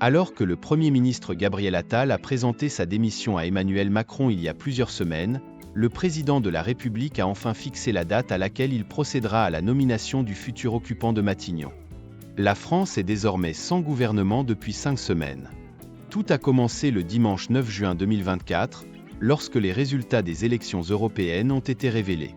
Alors que le Premier ministre Gabriel Attal a présenté sa démission à Emmanuel Macron il y a plusieurs semaines, le président de la République a enfin fixé la date à laquelle il procédera à la nomination du futur occupant de Matignon. La France est désormais sans gouvernement depuis 5 semaines. Tout a commencé le dimanche 9 juin 2024, lorsque les résultats des élections européennes ont été révélés.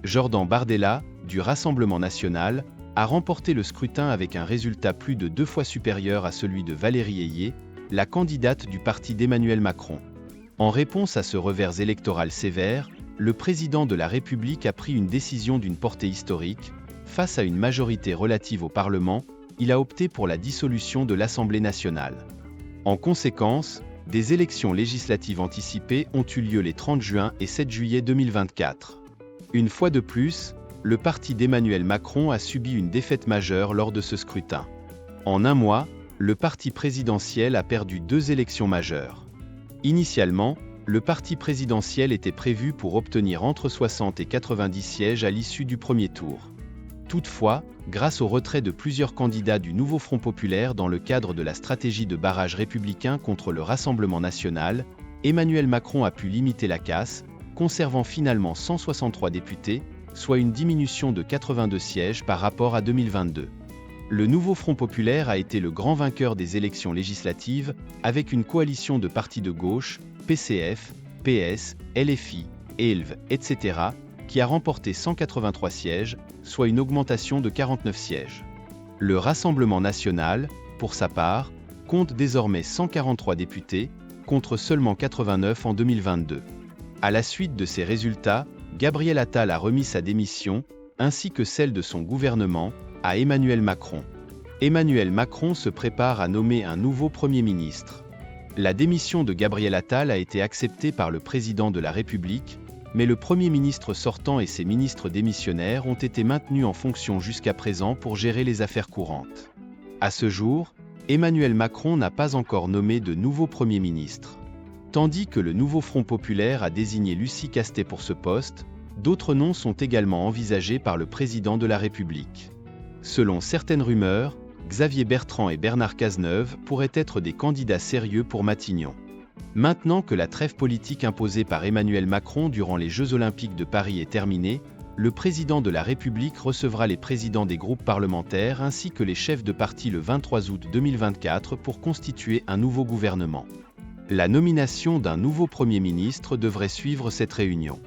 Jordan Bardella, du Rassemblement national, a remporté le scrutin avec un résultat plus de 2 fois supérieur à celui de Valérie Ayé, la candidate du parti d'Emmanuel Macron. En réponse à ce revers électoral sévère, le président de la République a pris une décision d'une portée historique. Face à une majorité relative au Parlement, il a opté pour la dissolution de l'Assemblée nationale. En conséquence, des élections législatives anticipées ont eu lieu les 30 juin et 7 juillet 2024. Une fois de plus, le parti d'Emmanuel Macron a subi une défaite majeure lors de ce scrutin. En un mois, le parti présidentiel a perdu 2 élections majeures. Initialement, le parti présidentiel était prévu pour obtenir entre 60 et 90 sièges à l'issue du premier tour. Toutefois, grâce au retrait de plusieurs candidats du nouveau Front populaire dans le cadre de la stratégie de barrage républicain contre le Rassemblement national, Emmanuel Macron a pu limiter la casse, conservant finalement 163 députés, soit une diminution de 82 sièges par rapport à 2022. Le nouveau Front populaire a été le grand vainqueur des élections législatives, avec une coalition de partis de gauche, PCF, PS, LFI, ELV, etc., qui a remporté 183 sièges, soit une augmentation de 49 sièges. Le Rassemblement national, pour sa part, compte désormais 143 députés, contre seulement 89 en 2022. À la suite de ces résultats, Gabriel Attal a remis sa démission, ainsi que celle de son gouvernement, à Emmanuel Macron. Emmanuel Macron se prépare à nommer un nouveau Premier ministre. La démission de Gabriel Attal a été acceptée par le président de la République, mais le Premier ministre sortant et ses ministres démissionnaires ont été maintenus en fonction jusqu'à présent pour gérer les affaires courantes. À ce jour, Emmanuel Macron n'a pas encore nommé de nouveau Premier ministre. Tandis que le nouveau Front populaire a désigné Lucie Castet pour ce poste, d'autres noms sont également envisagés par le président de la République. Selon certaines rumeurs, Xavier Bertrand et Bernard Cazeneuve pourraient être des candidats sérieux pour Matignon. Maintenant que la trêve politique imposée par Emmanuel Macron durant les Jeux Olympiques de Paris est terminée, le président de la République recevra les présidents des groupes parlementaires ainsi que les chefs de parti le 23 août 2024 pour constituer un nouveau gouvernement. La nomination d'un nouveau Premier ministre devrait suivre cette réunion.